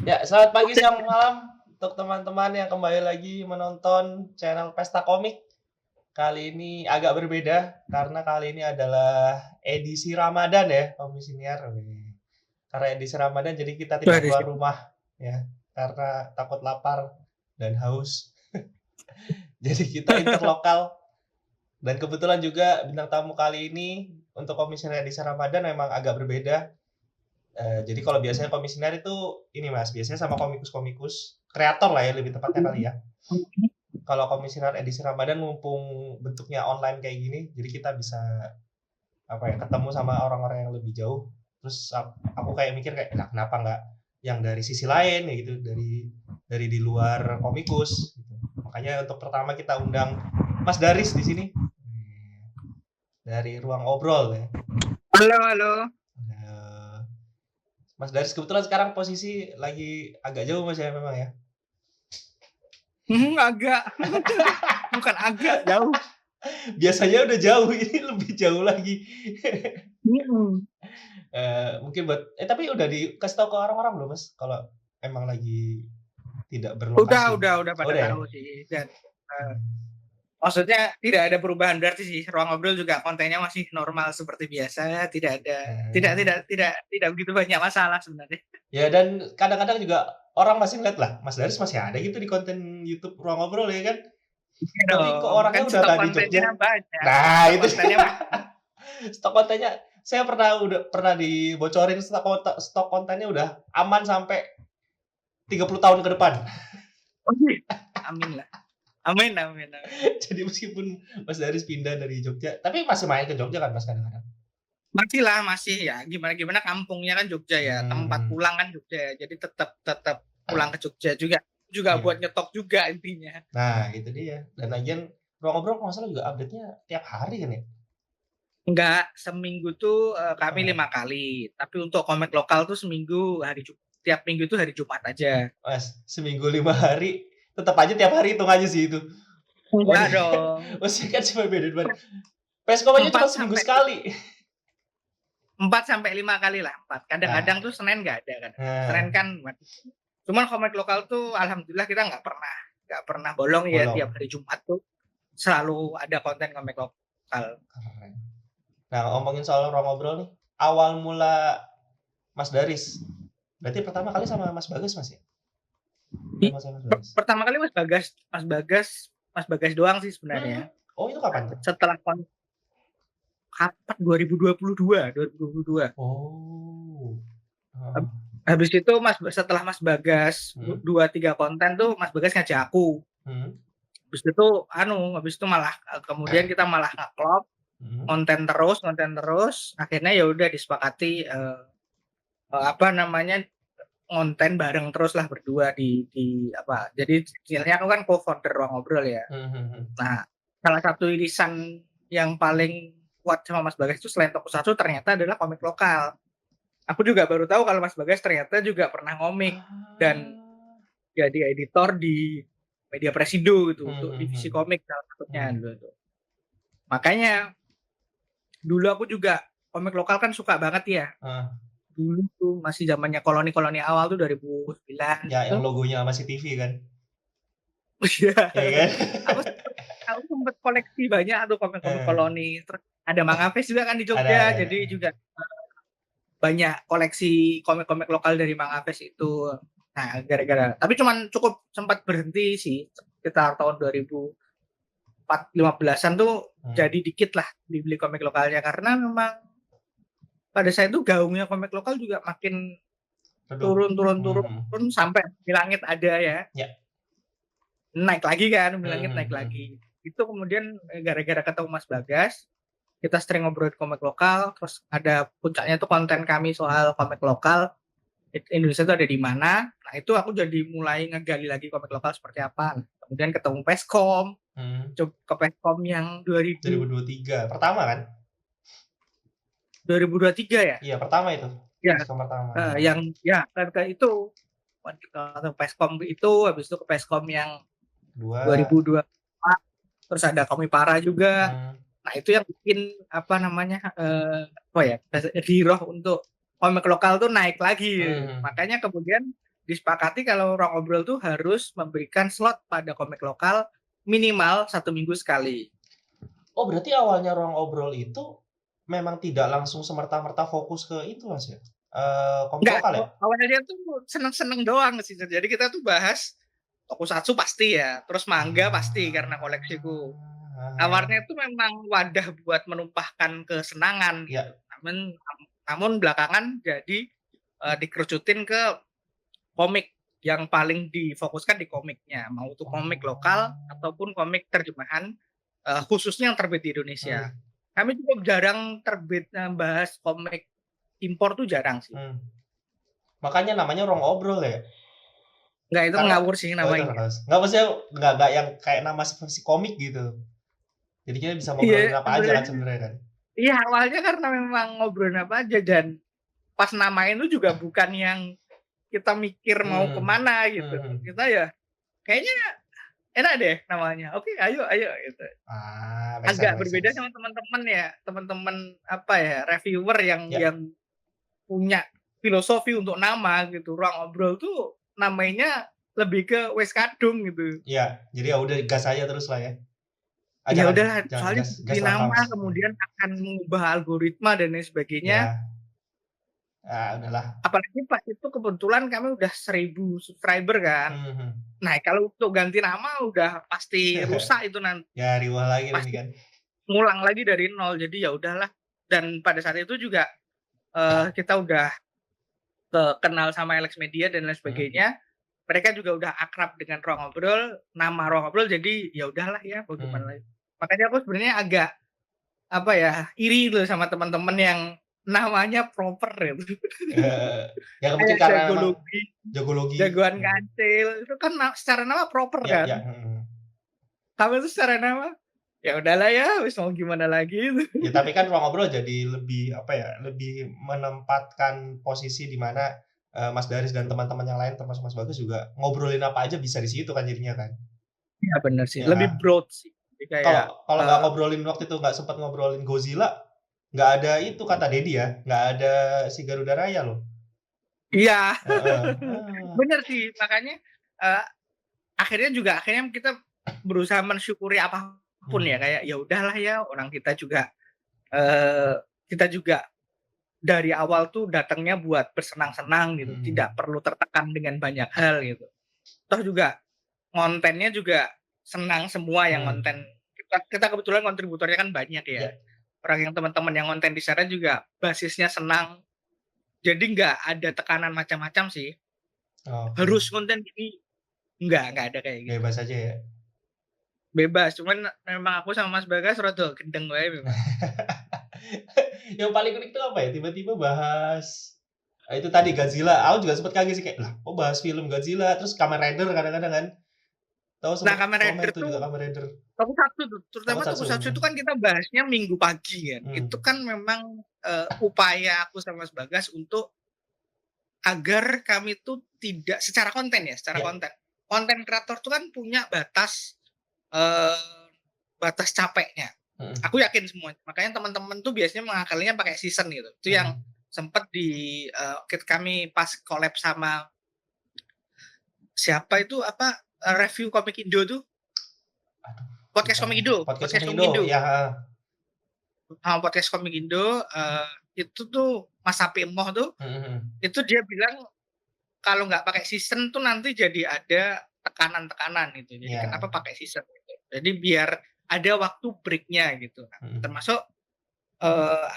Ya, selamat pagi, siang, malam untuk teman-teman yang kembali lagi menonton channel Pesta Komik. Kali ini agak berbeda karena kali ini adalah edisi Ramadan ya, Komisioner. Karena edisi Ramadan jadi kita tidak Waduh, keluar rumah ya, karena takut lapar dan haus. Jadi kita interlokal dan kebetulan juga bintang tamu kali ini untuk Komisioner edisi Ramadan memang agak berbeda. Jadi kalau biasanya komisioner itu ini Mas, biasanya sama komikus-komikus, kreator lah ya lebih tepatnya kali ya. Kalau komisioner edisi Ramadan mumpung bentuknya online kayak gini, jadi kita bisa apa ya, ketemu sama orang-orang yang lebih jauh. Terus aku kayak mikir kayak, nah, kenapa nggak yang dari sisi lain ya gitu, dari di luar komikus gitu. Makanya untuk pertama kita undang Mas Daris di sini. Dari Ruang Obrol ya. halo, halo. Eee, Mas Daris kebetulan sekarang posisi lagi agak jauh Mas ya memang ya? Agak, bukan agak, jauh. Biasanya udah jauh, ini lebih jauh lagi. Mhm. Mungkin buat tapi udah dikasih tahu ke orang-orang belum Mas, kalau emang lagi tidak Udah berlokasi? udah Oh pada udah ya? tahu sih dan, Mmm. maksudnya tidak ada perubahan berarti sih, Ruang Ngobrol juga kontennya masih normal seperti biasa, tidak ada Eee, tidak begitu banyak masalah sebenarnya. ya dan kadang-kadang juga orang masih ngeliat, "Lah, Mas Daris masih ada gitu di konten YouTube Ruang Ngobrol ya kan? Iya Tapi kok dong, kan orangnya udah stok nggak di kontennya Jogja?" banyak, Nah stok itu kontennya dia, stok kontennya saya pernah dibocorin stok kontennya udah aman sampai 30 tahun ke depan. amin lah, amin amin amin. Jadi meskipun Mas Daris pindah dari Jogja, tapi masih main ke Jogja kan Mas kadang-kadang? Masih lah, masih ya, gimana-gimana kampungnya kan Jogja ya, tempat Mmm, pulang kan Jogja ya, jadi tetap tetap pulang ke Jogja juga juga buat iya. nyetok juga intinya. Nah itu dia, dan lagian Ruang Ngobrol kalau nggak salah juga update-nya tiap hari kan ya? Enggak, seminggu tuh, Oh kami enggak? 5 kali, tapi untuk komik lokal tuh seminggu tiap minggu itu hari Jumat aja. Mas, seminggu 5 hari, tetep aja tiap hari hitung aja sih itu. Enggak Maksudnya dong, maksudnya kan cuma beda depan. Peskom aja cuma 4 seminggu sampai sekali. 4 sampai 5 kali lah, 4. Kadang-kadang Ah, tuh Senin nggak ada kan. Senin nah, kan cuman komik lokal tuh alhamdulillah kita nggak pernah bolong ya, tiap bolong, hari Jumat tuh selalu ada konten komik lokal. keren. Nah ngomongin soal Ruang Ngobrol nih, awal mula Mas Daris, berarti pertama kali sama Mas Bagas Mas ya? I Sama Mas Bagas? pertama kali Mas Bagas doang sih Mhm. sebenarnya. Oh itu kapan tuh? Setelah kapan 2022. Oh, Hab heeh, habis itu setelah Mas Bagas mhm, 2, 3 konten tuh Mas Bagas ngajak aku. mhm, Habis itu malah, kemudian kita malah ngeklop, mhm, konten terus, akhirnya ya udah disepakati, apa namanya, ngonten bareng terus lah berdua di apa, jadi istilahnya aku kan co-founder Ruang Ngobrol ya. mhm mhm. Nah, salah satu irisan yang paling kuat sama Mas Bagas itu selain Tokusatsu ternyata adalah komik lokal. Aku juga baru tahu kalau Mas Bagas ternyata juga pernah ngomik dan Ah, jadi editor di Media Presido gitu, mhm untuk divisi mhm komik salah satunya mhm, dulu tuh. Makanya dulu aku juga komik lokal kan suka banget ya. heeh, Dulu tuh masih zamannya koloni-koloni awal tuh 2009 ya itu. yang logonya sama CTV kan? Iya. Ya kan? Aku sempet aku sempet koleksi banyak tuh komik-komik Heeh, koloni, terus ada Mangafest juga kan di Jogja, ada, jadi juga banyak koleksi komik-komik lokal dari Mangafest itu. Nah, tapi cuman cukup sempat berhenti sih, sekitar tahun 2015-an tuh mhm, jadi dikit lah dibeli komik lokalnya, karena memang pada saat itu gaungnya komik lokal juga makin redup, turun turun turun mhm, turun sampai di langit ada ya, ya, naik lagi kan, di mhm langit naik mhm, lagi. Itu kemudian, gara-gara ketemu Mas Bagas, kita sering ngobrolin komik lokal, terus ada puncaknya tuh konten kami soal komik lokal, Indonesia itu ada di mana. Nah, itu aku jadi mulai ngegali lagi komik lokal seperti apa. Kemudian ketemu Peskom, mhm, ke Peskom yang 2023 pertama kan? 2023 ya? Iya pertama itu, Ya, diskon pertama, yang ya ke itu, ke Peskom itu, habis itu ke Peskom yang 2, 2024, terus ada Komipara juga. mmm, Nah, itu yang bikin apa namanya, apa ya, giroh untuk komik lokal tuh naik lagi. mhm, Makanya kemudian disepakati kalau ruang obrol tuh harus memberikan slot pada komik lokal minimal 1 minggu sekali. Oh, berarti awalnya ruang obrol itu memang tidak langsung semerta-merta fokus ke itu, Mas, ya? Komik Enggak, lokal ya? awalnya tuh seneng-seneng doang sih. Jadi kita tuh bahas tokusatsu pasti ya, terus manga pasti karena koleksiku. Ah, Awalnya itu memang wadah buat menumpahkan kesenangan gitu. ya, Namun belakangan jadi dikerucutin ke komik yang paling difokuskan di komiknya, mau itu komik lokal oh, ataupun komik terjemahan khususnya yang terbit di Indonesia. mmm, Kami cukup jarang terbit bahas komik impor tuh jarang sih. mmm. Makanya namanya ruang obrol ya? Nggak, itu Karena ngawur sih oh itu namanya. Mas, nggak maksudnya nggak yang kayak nama si komik gitu. Jadi kita bisa Iya, ngobrolin apa aja kan sebenarnya sebenarnya kan? iya awalnya karena memang ngobrolin apa aja dan pas namain tuh juga bukan yang kita mikir mau Mhm, kemana gitu. mhm. Kita ya kayaknya enak deh namanya. Oke, ayo ayo gitu. Ah, make sense Agak make berbeda sense. sama teman-teman ya, teman-teman apa ya, reviewer Ya, yang punya filosofi untuk nama gitu. Ruang obrol tuh namanya lebih ke wes kadung gitu. ya, jadi ya udah gas aja terus lah ya. Ah, Ya jangan udahlah, jangan soalnya gas seperti langka, nama Mas. kemudian akan mengubah algoritma dan lain sebagainya. Ya, ah, udahlah. Apalagi pas itu kebetulan kami udah 1.000 subscriber kan. Mhm. Nah, kalau untuk ganti nama udah pasti rusak itu nanti, Ya riwah lagi ini pasti kan. ngulang lagi dari nol. Jadi ya udahlah. Dan pada saat itu juga kita udah kenal sama Alex Media dan lain Mhm. sebagainya. Mereka juga udah akrab dengan Ruang Ngobrol, nama Ruang Ngobrol jadi ya udahlah ya mau Mmm. gimana lagi. Makanya aku sebenarnya agak apa ya, iri loh sama teman-teman yang namanya proper gitu. Ya mungkin Kayak karena memang Jagologi, jagologi. Jagoan Mhm. Kancil, itu kan secara nama proper Ya kan. ya, mhm. Kami tuh secara nama, ya udahlah ya wis mau gimana lagi gitu. Ya tapi kan ruang ngobrol jadi lebih, apa ya, lebih menempatkan posisi di mana, Mas Daris dan teman-teman yang lain termasuk Mas Bagus juga ngobrolin apa aja bisa di situ kan jadinya kan? Iya bener sih, lebih Ya. broad sih. Jadi Kalau kayak, kalau nggak ngobrolin waktu itu nggak sempet ngobrolin Godzilla, nggak ada itu kata Dedi ya, nggak ada si Garuda Raya loh. iya Heeh. Ah. bener sih makanya, eee, akhirnya kita berusaha mensyukuri apapun Mmm. ya, kayak ya udahlah ya orang kita juga dari awal tuh datangnya buat bersenang-senang gitu, Mhm. tidak perlu tertekan dengan banyak hal gitu. Toh juga kontennya juga senang semua yang Mmm. konten kita kita kebetulan kontributornya kan banyak ya. Ya. Orang yang teman-teman yang konten di sana juga basisnya senang, jadi nggak ada tekanan macam-macam sih. Oke. Harus konten gini, nggak ada kayak gitu. Bebas aja ya. Bebas, cuman memang aku sama Mas Bagas rada gendeng wae memang. Yang paling unik tuh apa ya, tiba-tiba bahas, itu tadi Godzilla, aku juga sempet kaget sih kayak, "Lah kok bahas film Godzilla?" Terus Kamen Rider kadang-kadang kan, tahu Nah, sempet Kamen komen Rider tuh juga tuh Kamen Rider. Tokusatsu tuh, terutama Tokusatsu, Tokusatsu itu kan kita bahasnya Minggu pagi kan. Itu mmm, kan memang, upaya aku sama Mas Bagas untuk agar kami tuh tidak secara konten ya, secara ya, konten. Konten kreator tuh kan punya eee, batas capeknya. mhm, Aku yakin semuanya. Makanya teman-teman tuh biasanya mengakalinya pakai season gitu. Itu yang mhm. sempet kami pas collab sama siapa itu apa, review komik Indo tuh, Aduh, podcast lupa komik lagi. Indo Podcast podcast sama komik Indo, Indo. ya, heeh, Podcast komik Indo, itu tuh Mas Sapi Emoh tuh, mhm mhm. itu dia bilang kalau nggak pakai season tuh nanti jadi ada tekanan-tekanan gitu. Jadi kenapa Iya, pakai season gitu. Jadi biar ada waktu break-nya gitu. Nah, mhm, termasuk,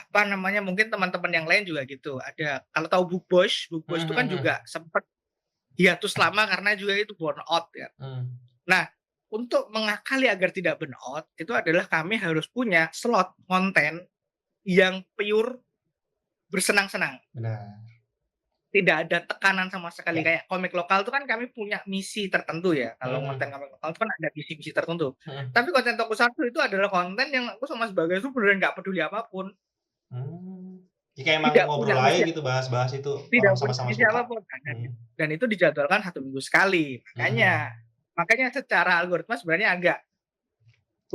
apa namanya, mungkin teman-teman yang lain juga gitu. Ada kalau tahu Book mhm Boys itu kan mhm mhm, juga sempet hiatus lama karena juga itu burnout ya. mmm, Nah, untuk mengakali agar tidak burnout, itu adalah kami harus punya slot konten yang pure bersenang-senang. benar, Tidak ada tekanan sama sekali, ya, kayak komik lokal tuh kan kami punya misi tertentu ya, kalau konten mhm komik lokal itu kan ada misi-misi tertentu. mhm, Tapi konten Tokusatsu itu adalah konten yang aku sama Mas Bagas itu beneran nggak peduli apapun, mmm. Ya kayak emang tidak punya ngobrol aja misi gitu, bahas-bahas itu, tidak orang punya sama-sama misi suka. apapun, Mhm, dan itu dijadwalkan 1 minggu sekali. mhm, Makanya secara algoritma sebenarnya agak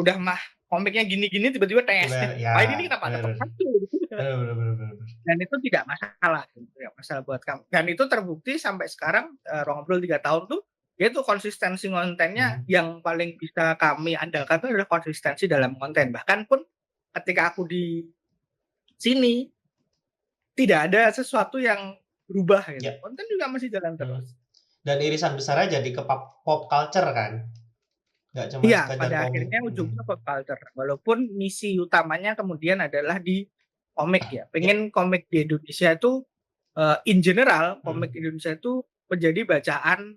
udah mah komiknya gini-gini tiba-tiba tes. Bener, Wah ini ya, kenapa ada bener. top 1 gitu. Bener. Dan itu tidak masalah gitu, tidak masalah buat kamu. Dan itu terbukti sampai sekarang Ruang Ngobrol 3 tahun tuh dia tuh konsistensi kontennya yang paling bisa kami andalkan itu adalah konsistensi dalam konten. Bahkan pun ketika aku di sini tidak ada sesuatu yang berubah gitu. Ya. Konten juga masih jalan terus. Dan irisan besarnya jadi ke pop culture kan? Nggak cuma Iya, sekadar pada komik. akhirnya ujungnya pop culture. Walaupun misi utamanya kemudian adalah di komik ya. Pengen komik di Indonesia itu in general komik Indonesia itu menjadi bacaan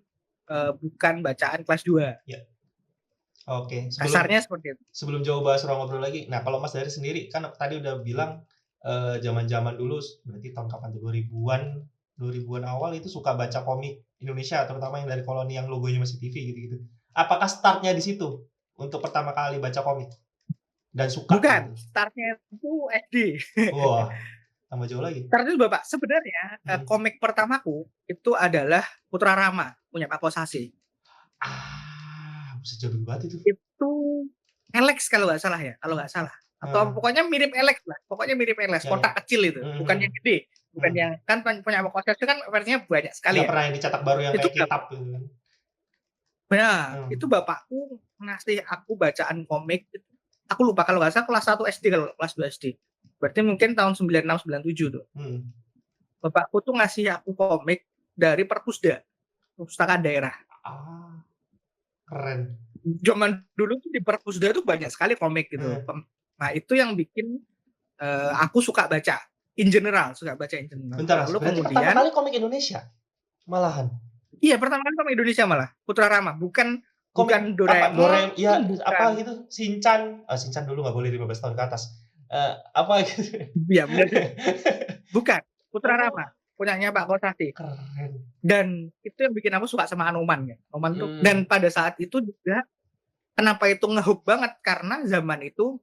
bukan bacaan kelas 2. Ya. Oke, Kasarnya seperti itu. sebelum jauh bahas Ruang Ngobrol lagi. Nah, kalau Mas Dari sendiri kan tadi udah bilang zaman-zaman dulu berarti tahun kapan tuh 2000-an awal itu suka baca komik Indonesia terutama yang dari koloni yang logonya masih TV gitu-gitu. Apakah startnya di situ untuk pertama kali baca komik? Dan suka? Bukan, gitu? startnya itu SD. Wah, tambah jauh lagi. Startnya itu Bapak, sebenarnya komik pertamaku itu adalah Putra Rama punya Pak Kosasi. Bisa jauh banget itu. Itu Alex kalau nggak salah ya, kalau nggak salah. Atau pokoknya mirip Alex lah, pokoknya mirip Alex, kotak kecil itu, bukan yang gede. Bukan yang kan punya Pak Kosasi kan versinya banyak sekali. Nggak pernah yang dicetak baru yang itu kayak kitab gitu kan. Nah, itu bapakku ngasih aku bacaan komik. Aku lupa kalau nggak salah kelas 1 SD kalau kelas 2 SD. Berarti mungkin tahun 96 97 tuh. Bapakku tuh ngasih aku komik dari Perpusda, Perpustakaan Daerah. Keren. Zaman dulu tuh di Perpusda tuh banyak sekali komik gitu. Nah, itu yang bikin aku suka baca in general, Bentar, lalu berarti kemudian pertama kali komik Indonesia malahan. Iya, pertama kali komik Indonesia malah Putra Rama, bukan Doraemon, ya apa gitu, Shinchan. Shinchan dulu nggak boleh 15 tahun ke atas. Apa gitu? Iya benar. Bukan Putra Rama, punyanya Pak Kosasi. Keren. Dan itu yang bikin aku suka sama Anoman ya. Anoman tuh dan pada saat itu juga kenapa itu ngehook banget karena zaman itu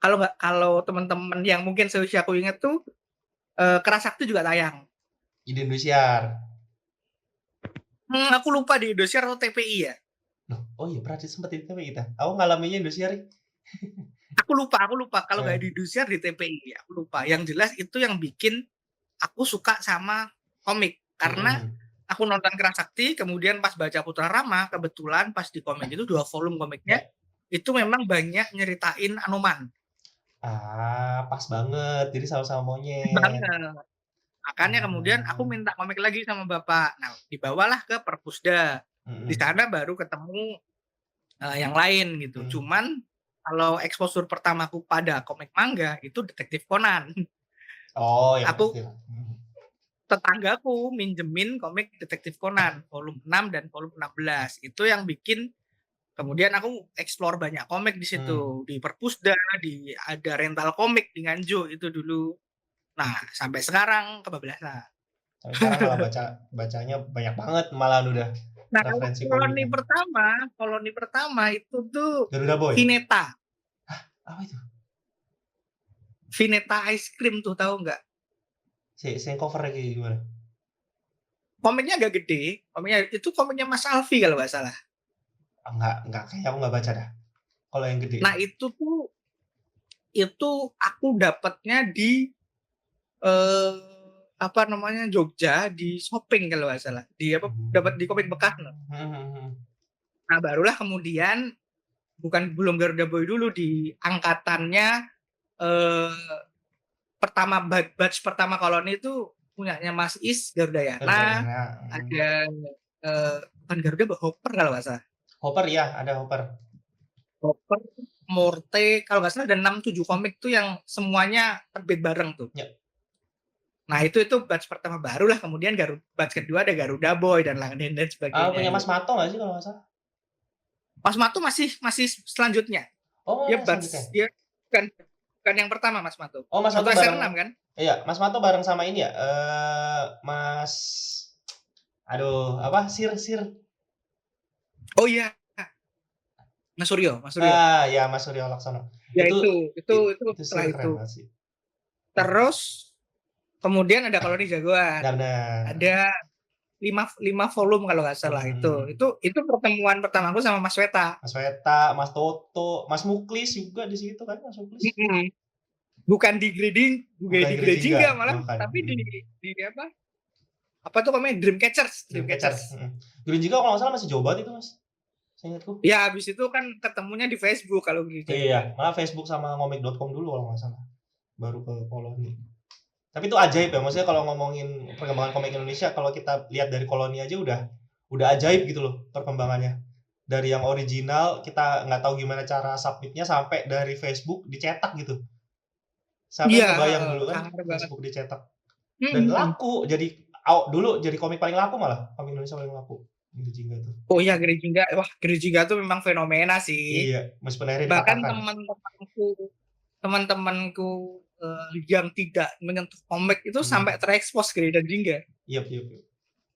kalau teman-teman yang mungkin seusia aku ingat tuh Kerasakti juga tayang. Di Indosiar. Aku lupa di Indosiar atau TPI ya. Oh iya, berarti sempat di TPI kita. Aku ngalaminnya Indosiar. Aku lupa. Kalau nggak di Indosiar di TPI, aku lupa. Yang jelas itu yang bikin aku suka sama komik karena aku nonton Kerasakti, kemudian pas baca Putra Rama, kebetulan pas di komik itu 2 volume komiknya itu memang banyak nyeritain Anoman. Pas banget. Jadi sama-sama monyet. Banget. Makanya kemudian aku minta komik lagi sama bapak. Nah, dibawalah ke Perpusda. Di sana baru ketemu yang lain gitu. Cuman kalau exposure pertamaku pada komik manga itu Detektif Conan. Oh, ya aku pasti. Tetanggaku minjemin komik Detektif Conan volume 6 dan volume 16. Itu yang bikin kemudian aku explore banyak komik di situ. Di Perpusda, ada rental komik di Nganjuk itu dulu. Nah, sampai sekarang kebablasan. Sampai sekarang malah bacanya banyak banget malahan udah. Nah, koloni pertama itu tuh Garuda Boy. Vineta. Apa itu? Vineta Ice Cream tuh, tahu nggak? Yang covernya kayak gimana? Komiknya agak gede. Komiknya Mas Alfi kalau nggak salah. Enggak, kayaknya aku nggak baca dah. Kalau yang gede. Nah, itu aku dapatnya di Jogja di shopping kalau nggak salah. Dapat di komik bekas. Nah, barulah kemudian belum Garuda Boy dulu di angkatannya batch pertama koloni itu punyanya Mas Is Garuda Yana. Ada bukan Garuda Hopper kalau nggak salah. Hopper ya, ada Hopper. Morte kalau nggak salah ada 6-7 komik tuh yang semuanya terbit bareng tuh. Ya. Nah itu batch pertama, barulah kemudian batch kedua ada Garuda Boy dan sebagainya. Punya Mas Mato nggak sih kalau nggak salah? Mas Mato masih selanjutnya. Dia bukan yang pertama Mas Mato. Oh, Mas Mato bareng 6 kan? Iya, Mas Mato bareng sama ini ya. Mas Sir. Oh iya. Mas Suryo. Ya Mas Suryo Laksono. Ya itu setelah itu. Terus kemudian ada Koloni Jagoan. Benar. Ada 5 volume kalau nggak salah itu. Mhm. Itu pertemuan pertamaku sama Mas Weta. Mas Weta, Mas Toto, Mas Muklis juga di situ kan, Mas Muklis? Mhm. Bukan di grading, bukan Bukan di Gerejingga, Grejingga malah, bukan, tapi di apa tuh namanya, Dreamcatchers Dreamcatcher, Dreamcatchers. Gerejingga kalau nggak salah masih jauh banget itu, Mas, seingatku. Ya habis itu kan ketemunya di Facebook kalau Grejingga. Iya, malah Facebook sama ngomik.com dulu kalau nggak salah, baru ke Koloni. Tapi itu ajaib ya, maksudnya kalau ngomongin perkembangan komik Indonesia, kalau kita lihat dari Koloni aja udah ajaib gitu loh perkembangannya. Dari yang original kita nggak tahu gimana cara submit-nya sampai dari Facebook dicetak gitu. Sampai Iya, kebayang heeh, dulu kan sangat banget. Facebook dicetak dan Mhm mhm. laku dulu jadi komik paling laku malah, komik Indonesia paling laku, Gerejingga tuh. Oh iya Grejingga, wah Grejingga tuh memang fenomena sih. Iya, meskipun akhirnya Bahkan dipatahkan. teman-temanku, yang tidak menyentuh komik itu sampai Mhm. terekspos Grejingga. Iyap iyap iyap.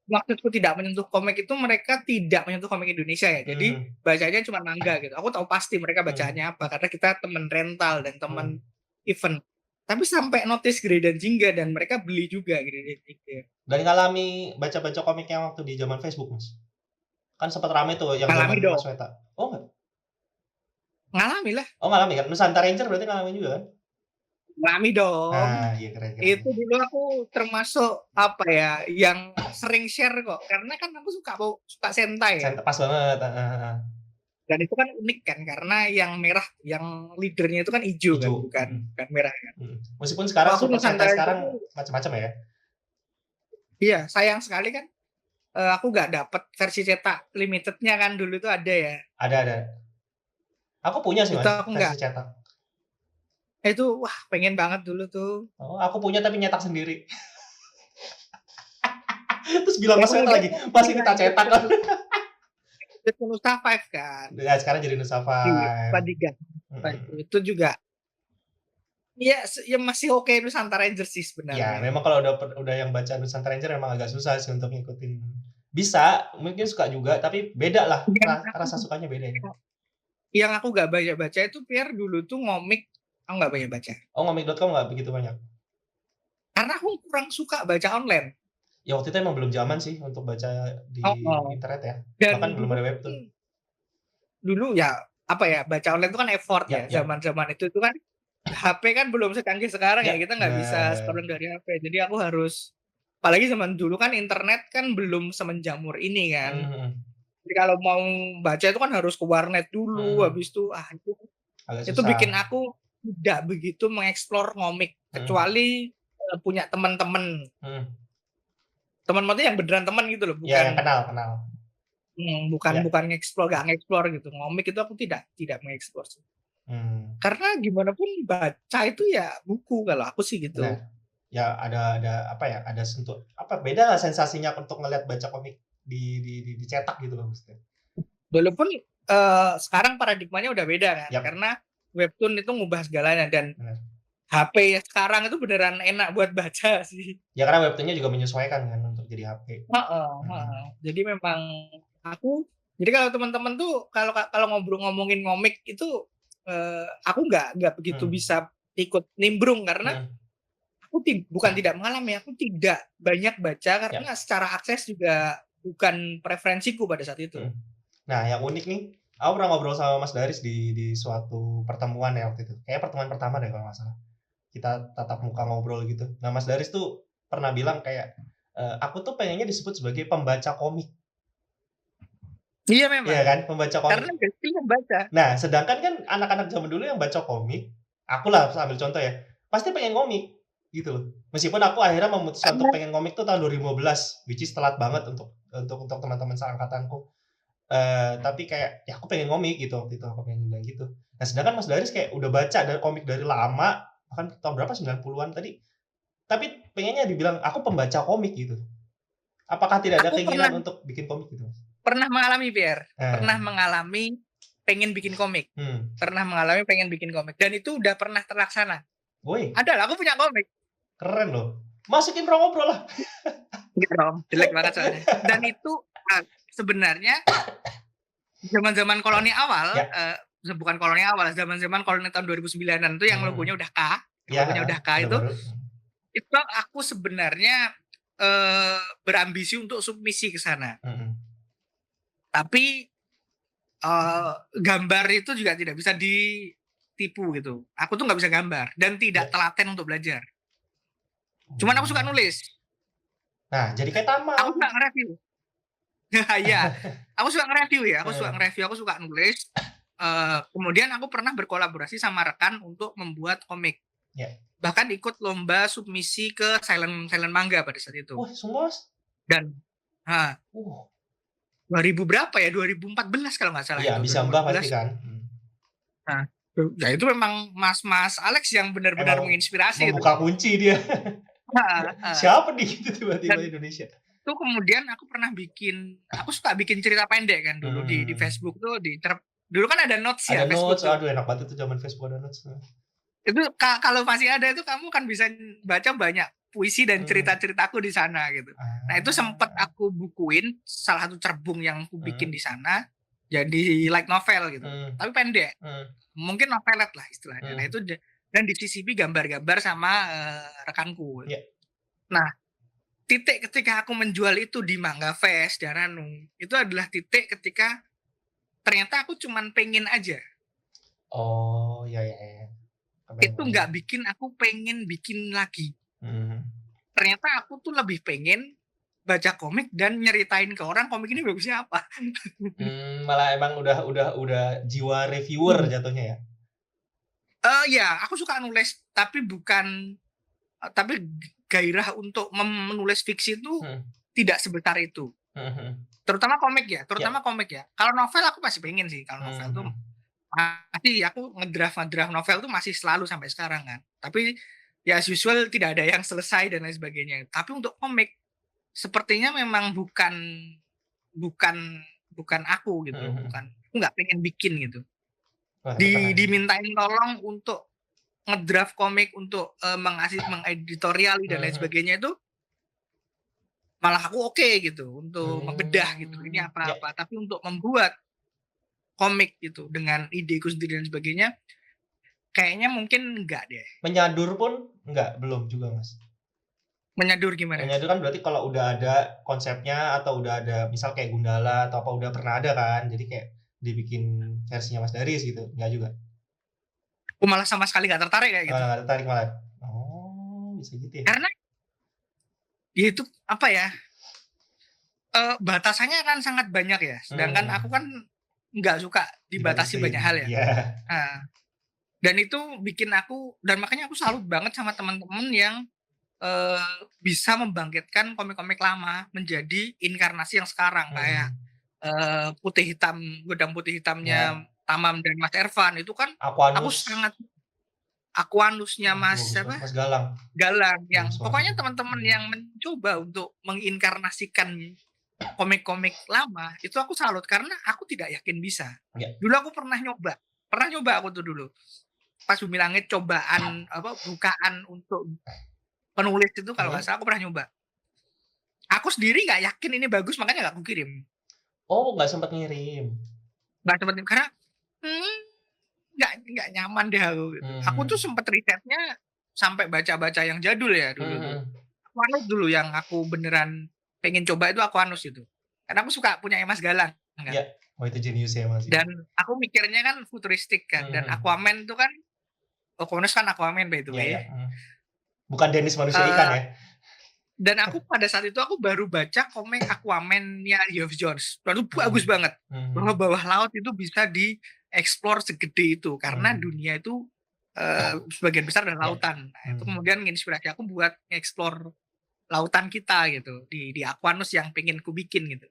Maksudku tidak menyentuh komik itu mereka tidak menyentuh komik Indonesia ya. Jadi Mhm bacanya cuma manga gitu. Aku tahu pasti mereka mhm bacaannya apa karena kita temen rental dan temen mhm. event. Tapi sampai notice Grade dan Jingga dan mereka beli juga Grade dan Jingga. Dan ngalami baca-baca komik yang waktu di zaman Facebook, Mas? Kan sempet rame tuh yang Ngalami zaman dong, Mas Weta. Oh nggak? ngalami lah, Oh ngalami kan? Nusantara Ranger berarti ngalamin juga kan? ngalami dong. Nah, iya keren keren. Itu dulu aku termasuk apa ya, yang sering share kok. Karena kan aku suka sentai ya. Pas banget, heeh heeh. Dan itu kan unik kan karena yang merah, yang leadernya itu kan hijau kan, Ijo, bukan merah kan. Meskipun Kalau sekarang aku Super Sentai Nusantara itu sekarang macam-macam ya. iya, sayang sekali kan, aku nggak dapet versi cetak limited-nya kan dulu itu ada ya. Ada. Aku punya sih, Itu Mas, aku nggak versi cetak. itu wah pengen banget dulu tuh. Oh, aku punya tapi nyetak sendiri. Terus bilang Yang Mas Weta kemudian lagi, aku "Mas ini pindah tak cetak kan." ke Nusa Five kan, Ya sekarang jadi Nusa di Five. Padigan. Mhm. Itu juga ya ya masih oke Nusantara Rangers sih Ya, sebenarnya. memang kalau udah yang baca Nusantara Ranger memang agak susah sih untuk ngikutin. Bisa, mungkin suka juga, tapi beda lah, Yang aku rasa sukanya beda ya. yang aku nggak baca-baca itu Pierre dulu tuh ngomik, aku nggak banyak baca. Oh, ngomik.com nggak begitu banyak? Karena aku kurang suka baca online. Ya waktu itu emang belum zaman sih untuk baca di Heeh. internet ya, Dan bahkan belum dulu ada pun webtoon. dulu ya, apa ya, baca online itu kan effort ya, Ya, zaman-zaman itu kan HP kan belum secanggih sekarang ya, ya, kita nggak bisa bener. scrolling dari HP. Jadi aku harus apalagi zaman dulu kan internet kan belum semenjamur ini kan. Mhm mhm. Jadi kalau mau baca itu kan harus ke warnet dulu, Mhm. habis itu Agak itu bikin susah. aku tidak begitu mengeksplor komik, Mhm kecuali, punya teman-teman. mhm. Teman maksudnya yang beneran teman gitu loh, Ya yang bukan kenal kenal. bukan Ya. bukan nggak ngeksplor gitu. Komik itu aku tidak mengeksplor sih. Mmm, Karena gimana pun baca itu ya buku kalau aku sih gitu. benar. Ya ada apa ya, ada apa, beda lah sensasinya untuk ngelihat baca komik dicetak gitu loh maksudnya. Walaupun, sekarang paradigmanya udah beda kan, Yap, karena webtoon itu ngubah segalanya dan benar. HP sekarang itu beneran enak buat baca sih. Ya karena webtoon-nya juga menyesuaikan kan untuk jadi HP. Heeh Mhm, heeh. Jadi memang aku jadi kalau teman-teman tuh kalau ngomongin komik itu, aku nggak begitu mhm, bisa ikut nimbrung karena mhm, aku bukan tidak mengalami, aku tidak banyak baca ya, karena secara akses juga bukan preferensiku pada saat itu. mhm. Nah yang unik nih, aku pernah ngobrol sama Mas Daris di suatu pertemuan ya waktu itu, kayaknya pertemuan pertama deh kalau nggak salah. Kita tatap muka ngobrol gitu. Nah Mas Daris tuh pernah bilang kayak, "Aku tuh pengennya disebut sebagai pembaca komik." Iya Iya memang, kan, pembaca karena komik. basically membaca. Nah, sedangkan kan anak-anak zaman dulu yang baca komik, akulah ambil contoh ya, pasti pengen komik, gitu loh. Meskipun aku akhirnya memutuskan untuk Karena pengen komik tuh tahun 2015, which is telat banget untuk teman-teman seangkatanku. Tapi kayak, ya aku pengen komik gitu waktu itu, aku pengen bilang gitu. Nah, sedangkan Mas Daris kayak udah baca dari komik dari lama, bahkan tahun berapa, 90-an tadi, tapi pengennya dibilang, "Aku pembaca komik," gitu. Apakah tidak ada aku pernah keinginan untuk bikin komik gitu, Mas? pernah mengalami Pierre, pernah Nah, mengalami pengen bikin komik, hmm, pernah mengalami pengen bikin komik dan itu udah pernah terlaksana. woi, Ada lah, aku punya komik. keren loh. Masukin ruang ngobrol lah. Enggak dong, jelek banget soalnya. Dan itu, sebenarnya zaman-zaman koloni awal, Ya. bukan koloni awal, zaman-zaman koloni tahun 2009-an itu yang Mhm. logonya udah K, yang Iya, logonya heeh, udah K Orde Baru. itu aku sebenarnya berambisi untuk submisi ke sana. Mhm. Tapi gambar itu juga tidak bisa ditipu gitu. Aku tuh nggak bisa gambar dan tidak Ya. telaten untuk belajar. Cuman aku suka nulis. Nah, jadi kayak Aku Tamam. suka nge-review. Iya, aku suka nge-review ya, aku suka Heeh. nge-review, aku suka nulis. Kemudian aku pernah berkolaborasi sama rekan untuk membuat komik. Ya. Bahkan ikut lomba submisi ke Silent Manga pada saat itu. Wah, sumpah, Mas? Dan Uh. 2000 berapa ya? 2014 kalau nggak salah Iya, itu. bisa Mbak pasti 2014. kan. Nah, ya itu memang Mas Alex yang benar-benar Emang menginspirasi gitu. membuka kunci dia. Heeh. Siapa nih gitu tiba-tiba Dan di Indonesia? itu kemudian aku pernah aku suka bikin cerita pendek kan dulu di Facebook tuh dulu kan ada notes ya Ada Facebook notes, tuh. aduh enak banget itu zaman Facebook ada notes. Itu kalau masih ada itu kamu kan bisa baca banyak puisi dan cerita-ceritaku di sana gitu. Nah, itu sempat aku bukuin salah satu cerbung yang aku bikin di sana jadi light novel gitu. Tapi pendek. Mungkin novelet lah istilahnya. Nah, itu dan disisipi gambar-gambar sama rekanku. Yeah. Nah, titik ketika aku menjual itu di Mangga Fest dan itu adalah titik ketika ternyata aku cuman pengen aja. Oh, ya. Itu nggak bikin aku pengen bikin lagi. Ternyata aku tuh lebih pengen baca komik dan nyeritain ke orang komik ini bagusnya apa. Malah emang udah jiwa reviewer jatuhnya ya? Ya, aku suka nulis tapi gairah untuk menulis fiksi itu tidak sebesar itu. Terutama komik ya. Kalau novel aku masih pengen sih. Kalau novel tuh masih aku ngedraft novel tuh masih selalu sampai sekarang kan. Tapi ya as usual tidak ada yang selesai dan lain sebagainya. Tapi untuk komik sepertinya memang bukan aku gitu. Aku nggak pengen bikin gitu. Dimintain tolong untuk ngedraft komik untuk mengeditoriali dan lain sebagainya itu malah aku oke gitu untuk membedah gitu ini apa-apa. Tapi untuk membuat komik gitu dengan ideku sendiri dan sebagainya kayaknya mungkin enggak deh. Menyadur pun enggak, belum juga Mas. Menyadur gimana? Menyadur kan berarti kalau udah ada konsepnya atau udah ada misal kayak Gundala atau apa udah pernah ada kan, jadi kayak dibikin versinya Mas Daris gitu, enggak juga? Aku malah sama sekali nggak tertarik kayak gitu. Nggak tertarik malah? Oh, bisa gitu ya? Karena ya itu apa ya, batasannya kan sangat banyak ya, sedangkan aku kan nggak suka dibatasi banyak hal ya. Nah, dan itu bikin aku, dan makanya aku salut banget sama teman-teman yang bisa membangkitkan komik-komik lama menjadi inkarnasi yang sekarang kayak Putih Hitam, Godam Putih Hitamnya Tamam dan Mas Ervan itu kan aku sangat Aquanusnya Mas siapa? Mas Galang. Yang pokoknya teman-teman yang mencoba untuk menginkarnasikan komik-komik lama itu aku salut karena aku tidak yakin bisa. Dulu aku pernah nyoba aku tuh dulu. Pas Bumi Langit cobaan bukaan untuk penulis itu kalau nggak salah aku pernah nyoba. Aku sendiri nggak yakin ini bagus makanya nggak aku kirim. Oh, nggak sempat ngirim. Nggak sempat karena nggak nyaman deh aku. Aku tuh sempat risetnya sampai baca-baca yang jadul ya dulu tuh. Aquanus dulu yang aku beneran pengen coba itu Aquanus itu. Karena aku suka punya Mas Galang. Kan? Ya, itu jenius ya Mas. Dan aku mikirnya kan futuristik kan. Dan Aquaman itu kan Aquanus kan Aquaman by the way. Bukan Dennis manusia ikan ya. Dan aku pada saat itu aku baru baca komik Aquaman-nya Geoff Johns. Lalu bagus banget. Bahwa bawah laut itu bisa dieksplor segede itu karena dunia itu sebagian besar adalah lautan. Nah, itu kemudian menginspirasi aku buat eksplor lautan kita gitu di Aquanus yang pengen ku bikin gitu.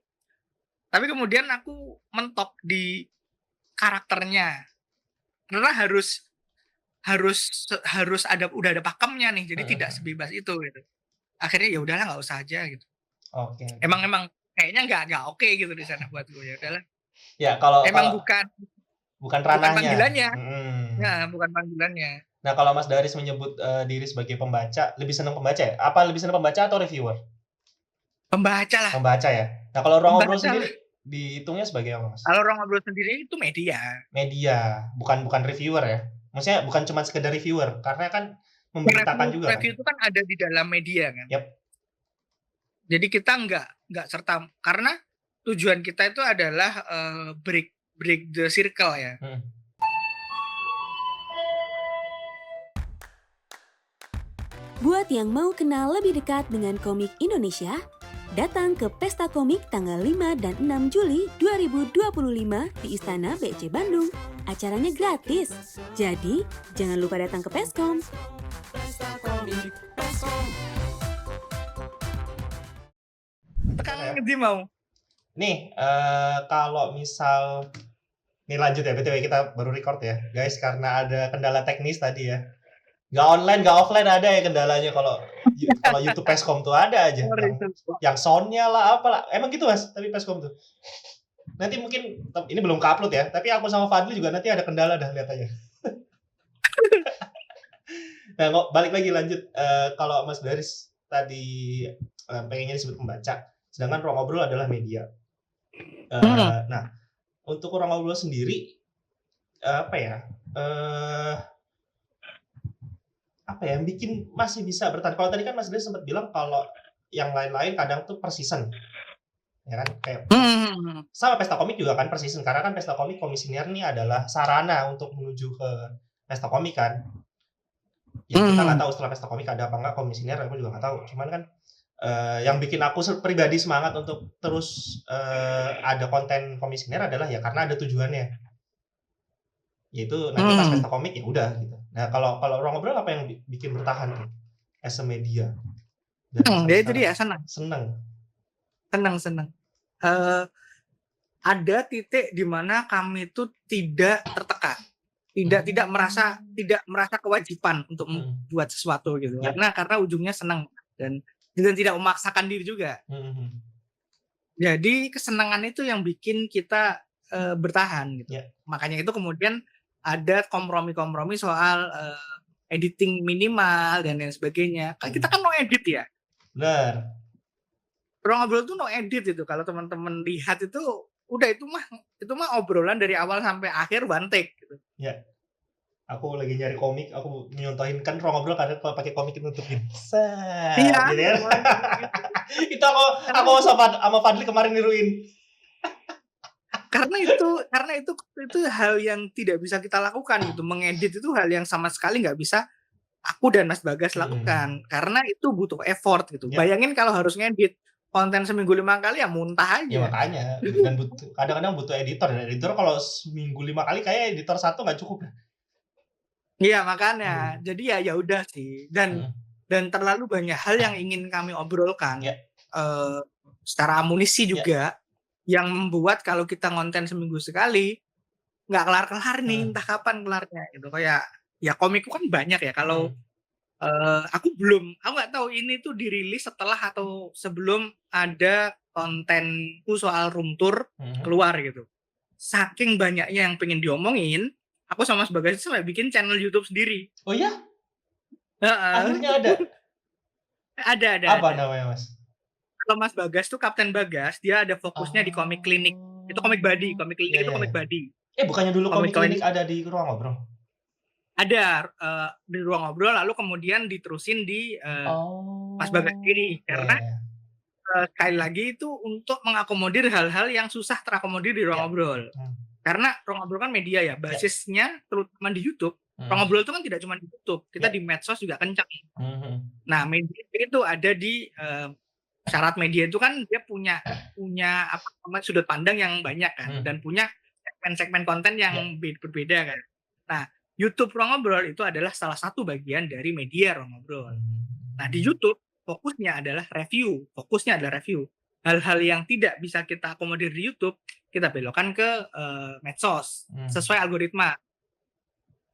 Tapi kemudian aku mentok di karakternya. Karena harus udah ada pakemnya nih. Jadi tidak sebebas itu gitu. Akhirnya ya udahlah nggak usah aja gitu. Oke. Emang kayaknya nggak oke gitu di sana buat gue ya udahlah. Ya kalau emang bukan ranahnya. Panggilannya. Nah, bukan panggilannya. Nah kalau Mas Daris menyebut diri sebagai pembaca, lebih senang pembaca ya? Apa lebih senang pembaca atau reviewer? Pembaca lah. Pembaca ya. Nah kalau Ruang Ngobrol sendiri dihitungnya sebagai apa Mas? Kalau Ruang Ngobrol sendiri itu media. Media, bukan reviewer ya? Maksudnya bukan cuma sekedar reviewer, karena kan memberitakan juga review itu kan ada di dalam media kan. Jadi kita nggak serta karena tujuan kita itu adalah break break the circle ya. Hmm. Buat yang mau kenal lebih dekat dengan komik Indonesia, datang ke Pesta Komik tanggal 5 dan 6 Juli 2025 di Istana BC Bandung. Acaranya gratis, jadi jangan lupa datang ke Peskom. Tekan Ya. ngendi mau? Nih, kalau misal nih lanjut ya, BTW kita baru record ya. Guys, karena ada kendala teknis tadi ya. Nggak online, nggak offline ada ya kendalanya kalau YouTube Peskom tuh ada aja. Yang soundnya lah, apalah. Emang gitu Mas, tapi Peskom tuh. Nanti mungkin, ini belum ke-upload ya, tapi aku sama Fadli juga nanti ada kendala dah, lihat aja. Nah, balik lagi lanjut. Kalau Mas Daris tadi pengennya disebut pembaca, sedangkan Ruang Ngobrol adalah media. Nah, untuk Ruang Ngobrol sendiri, apa ya yang bikin masih bisa bertahan? Kalau tadi kan Mas Daris sempat bilang kalau yang lain-lain kadang tuh per season, ya kan? Kayak sama Pesta Komik juga kan per season, karena kan Pesta Komik komisioner nih adalah sarana untuk menuju ke Pesta Komik kan. Ya kita nggak tahu setelah Pesta Komik ada apa nggak komisioner, aku juga nggak tahu. Cuman kan yang bikin aku pribadi semangat untuk terus ada konten komisioner adalah ya karena ada tujuannya. Yaitu nanti pas Pesta Komik ya udah gitu. Nah, kalau Ruang Ngobrol apa yang bikin bertahan tuh as a media? Dia itu dia senang. Ada titik di mana kami itu tidak tertekan. Tidak merasa kewajiban untuk membuat sesuatu gitu. Ya. Karena ujungnya senang dan tidak memaksakan diri juga. Jadi kesenangan itu yang bikin kita bertahan gitu. Ya. Makanya itu kemudian ada kompromi-kompromi soal editing minimal dan lain sebagainya. Kita kan no edit ya. Benar. Ruang Ngobrol tuh no edit itu. Kalau teman-teman lihat itu udah itu mah obrolan dari awal sampai akhir one take gitu. Ya. Aku lagi nyari komik, aku nyontohin kan Ruang Ngobrol kadang kalau pakai komik nutupin. Iya. Gitu ya. Itu aku sama Fadli kemarin niruin. Karena itu hal yang tidak bisa kita lakukan gitu. Mengedit itu hal yang sama sekali nggak bisa aku dan Mas Bagas lakukan. Karena itu butuh effort gitu. Ya. Bayangin kalau harus ngedit konten seminggu 5 kali ya muntah aja. Ya makanya. Dan kadang-kadang butuh editor. Dan editor kalau seminggu 5 kali kayak editor 1 nggak cukup. Iya makanya. Jadi ya udah sih. Dan terlalu banyak hal yang ingin kami obrolkan. Ya. Secara amunisi juga. Yang membuat kalau kita ngonten seminggu sekali nggak kelar-kelar nih, entah kapan kelarnya gitu. Kayak ya komikku kan banyak ya. Kalau aku nggak tahu ini tuh dirilis setelah atau sebelum ada kontenku soal room tour keluar gitu. Saking banyaknya yang pengen diomongin, aku sama Mas Bagas sampai bikin channel YouTube sendiri. Oh ya? Akhirnya ada? Ada. Apa namanya Mas? Kalau Mas Bagas tuh Kapten Bagas, dia ada fokusnya di komik klinik. Itu komik body, komik klinik itu komik body. Bukannya dulu komik klinik ada di Ruang Ngobrol? Ada di Ruang Ngobrol, lalu kemudian diterusin di Mas Bagas sendiri. Karena sekali lagi itu untuk mengakomodir hal-hal yang susah terakomodir di Ruang Ngobrol. Karena Ruang Ngobrol kan media ya, basisnya terutama di YouTube. Ruang Ngobrol itu kan tidak cuma di YouTube, kita di medsos juga kencang. Nah, media itu ada di syarat media itu kan dia punya sudut pandang yang banyak kan, dan punya segmen-segmen konten yang berbeda kan. Nah, YouTube Ruang Ngobrol itu adalah salah satu bagian dari media Ruang Ngobrol. Nah, di YouTube fokusnya adalah review. Hal-hal yang tidak bisa kita akomodir di YouTube, kita belokkan ke medsos sesuai algoritma.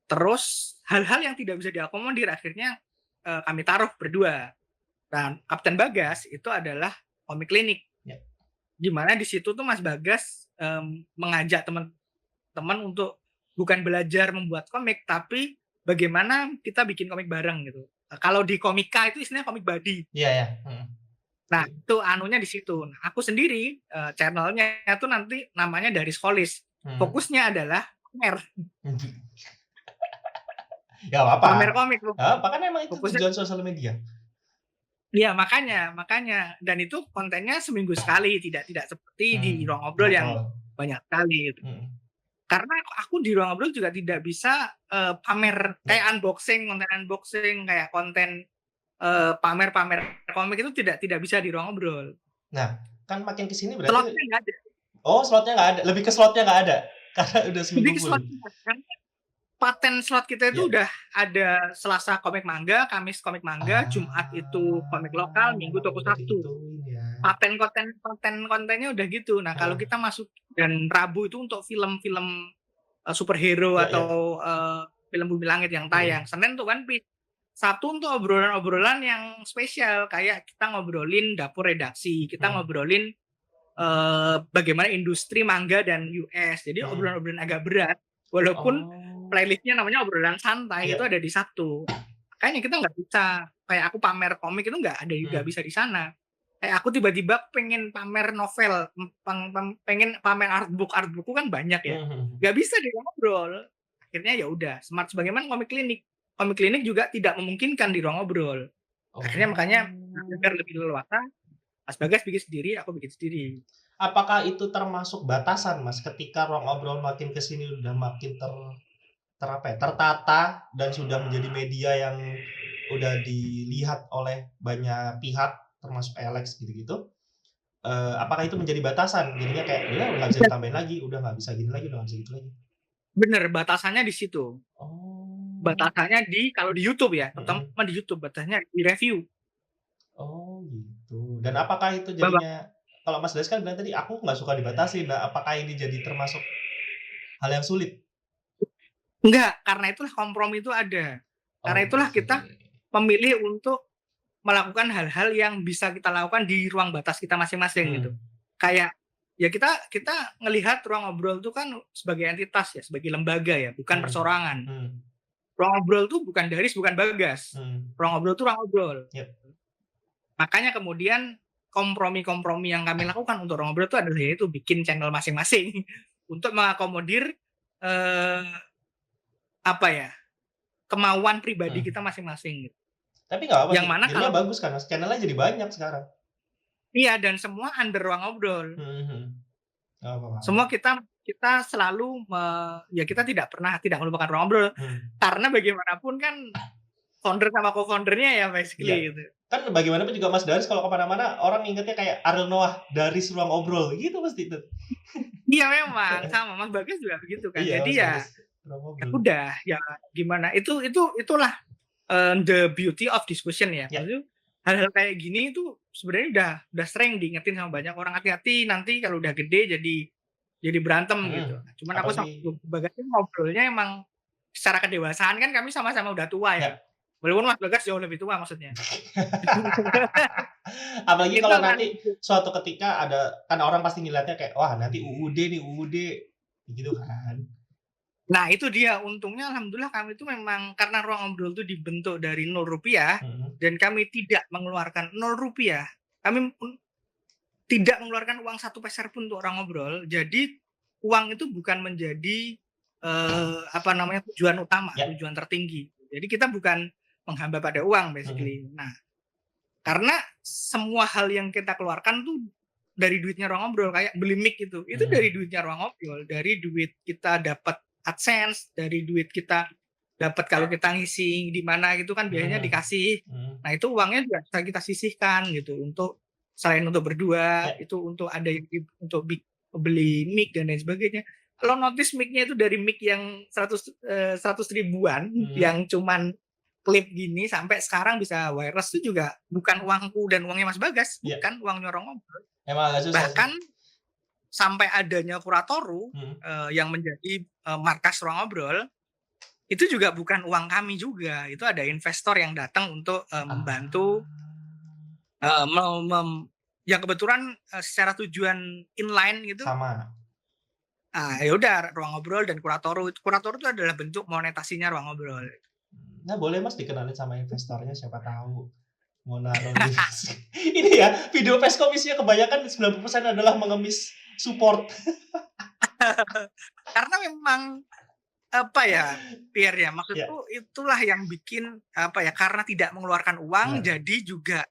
Terus hal-hal yang tidak bisa diakomodir akhirnya kami taruh berdua. Dan Kapten Bagas itu adalah komik klinik. Gimana di situ tuh Mas Bagas mengajak teman-teman untuk bukan belajar membuat komik, tapi bagaimana kita bikin komik bareng gitu. Kalau di Komika itu istilahnya komik body. Iya. Nah, itu anunya di situ. Nah, aku sendiri channelnya tuh nanti namanya Daris Holis. Fokusnya adalah pamer. Ya apa? Pamer komik. Apa kan emang itu tujuan sosial media. Iya, makanya dan itu kontennya seminggu sekali, tidak seperti di ruang ngobrol yang Betul. banyak sekali gitu. Mhm. Karena aku di ruang ngobrol juga tidak bisa pamer kayak konten unboxing, kayak konten pamer-pamer komik itu tidak bisa di ruang ngobrol. Nah, kan makin ke sini berarti Slotnya nggak ada. slotnya nggak ada, lebih ke slotnya nggak ada? Karena udah seminggu Jadi full? slotnya karena paten slot kita itu Iya. udah ada Selasa komik manga, Kamis komik manga, Jumat itu komik lokal, Minggu Memang udah tokusatsu. dihituin ya. Paten kontennya udah gitu. Nah, kalau kita masuk dan Rabu itu untuk film-film superhero Ya, atau film Bumi Langit yang tayang. Senin tuh One Piece. Sabtu untuk obrolan-obrolan yang spesial kayak kita ngobrolin dapur redaksi, kita ngobrolin bagaimana industri manga dan US. Jadi obrolan-obrolan agak berat, walaupun playlistnya namanya obrolan santai, itu ada di Sabtu. Makanya kita nggak bisa kayak aku pamer komik itu nggak bisa di sana. Kayak aku tiba-tiba pengen pamer novel, pengen pamer artbook kan banyak ya, nggak bisa di ngobrol. Akhirnya ya udah smart sebagaimana komik klinik juga tidak memungkinkan di ruang ngobrol. Akhirnya makanya agar lebih leluasa, Mas Bagas bikin sendiri, aku bikin sendiri. Apakah itu termasuk batasan, Mas, ketika ruang ngobrol makin ke sini udah makin tertata dan sudah menjadi media yang udah dilihat oleh banyak pihak, termasuk Alex gitu-gitu, apakah itu menjadi batasan? Jadinya kayak, ya nggak bisa ditambahin lagi, udah nggak bisa gini lagi, udah nggak bisa gitu lagi. Bener, batasannya di situ. Batasannya kalau di YouTube ya, terutama di YouTube, batasannya di review. Oh gitu. Dan apakah itu jadinya, kalau Mas Des kan bilang tadi, aku nggak suka dibatasi. Nah, apakah ini jadi termasuk hal yang sulit? Enggak, karena itulah kompromi itu ada. Karena itulah kita memilih untuk melakukan hal-hal yang bisa kita lakukan di ruang batas kita masing-masing gitu. Kayak ya kita ngelihat ruang ngobrol itu kan sebagai entitas ya, sebagai lembaga ya, bukan persorangan. Ruang ngobrol itu bukan Daris, bukan Bagas. Ruang ngobrol itu ruang ngobrol. Makanya kemudian kompromi-kompromi yang kami lakukan untuk ruang ngobrol itu adalah yaitu bikin channel masing-masing untuk mengakomodir kemauan pribadi kita masing-masing gitu. Tapi nggak apa-apa, yang mana jadinya kalau bagus kan, Mas, channel-nya jadi banyak sekarang. Iya, dan semua under ruang ngobrol. Nggak apa-apa. Semua kita selalu ya kita tidak melupakan ruang ngobrol. Karena bagaimanapun kan founder sama co-foundernya ya basically gitu. Kan bagaimanapun juga Mas Daris kalau kemana-mana orang ingetnya kayak Ariel Noah dari ruang ngobrol gitu pasti itu. Iya memang sama Mas Bagas juga begitu kan. Iya, jadi ya udah ya gimana itulah the beauty of discussion ya. Hal-hal kayak gini itu sebenarnya udah sering diingetin sama banyak orang, hati-hati nanti kalau udah gede jadi berantem gitu. Cuman aku sama Bagas ngobrolnya emang secara kedewasaan kan kami sama-sama udah tua ya. Walaupun Mas Bagas jauh lebih tua maksudnya. Apalagi kalau nanti suatu ketika ada, kan orang pasti ngeliatnya kayak, wah nanti UUD gitu kan. Nah itu dia, untungnya alhamdulillah kami itu memang karena ruang ngobrol itu dibentuk dari Rp0 dan kami tidak mengeluarkan Rp0, kami tidak mengeluarkan uang 1 peser pun untuk ruang ngobrol. Jadi uang itu bukan menjadi tujuan utama, tujuan tertinggi. Jadi kita bukan menghamba pada uang basically. Nah, karena semua hal yang kita keluarkan tuh dari duitnya ruang ngobrol, kayak beli mic itu dari duitnya ruang ngobrol, dari duit kita dapat AdSense, dari duit kita dapat kalau kita ngisi di mana gitu kan biayanya dikasih. Nah, itu uangnya juga bisa kita sisihkan gitu untuk selain untuk berdua, itu untuk ada untuk beli mic dan lain sebagainya. Kalau notice mic-nya itu dari mic yang 100 ribuan yang cuman klip gini sampai sekarang bisa wireless itu juga bukan uangku dan uangnya Mas Bagas, bukan uangnya ruang ngobrol. Emang agak susah. Bahkan sampai adanya Kuratoru yang menjadi markas ruang ngobrol itu juga bukan uang kami juga, itu ada investor yang datang untuk membantu yang kebetulan secara tujuan inline gitu. Sama. Ya udah ruang ngobrol dan Kuratoru itu adalah bentuk monetasinya ruang ngobrol. Nah boleh Mas dikenalin sama investornya, siapa tahu mau naruh di ini ya, video peskom isinya kebanyakan 90% adalah mengemis support. Karena memang Pierre ya, maksudku itulah yang bikin karena tidak mengeluarkan uang jadi juga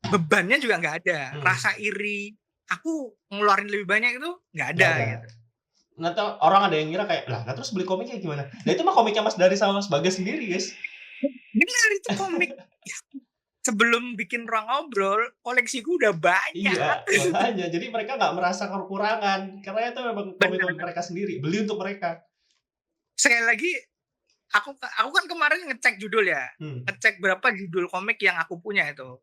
bebannya juga nggak ada. Hmm. Rasa iri, aku ngeluarin lebih banyak itu nggak ada, Nggak ada. gitu. Nggak tahu, orang ada yang ngira kayak, lah terus beli komiknya gimana? Nah itu mah komiknya Mas Dari sama Mas Bagas sendiri guys. Benar, itu komik. Sebelum bikin Ruang Ngobrol, koleksiku udah banyak. Iya, makanya. Jadi mereka nggak merasa kekurangan. Karena itu memang komitmen mereka sendiri. Beli untuk mereka. Sekali lagi, aku kan kemarin ngecek judul ya. Ngecek berapa judul komik yang aku punya itu.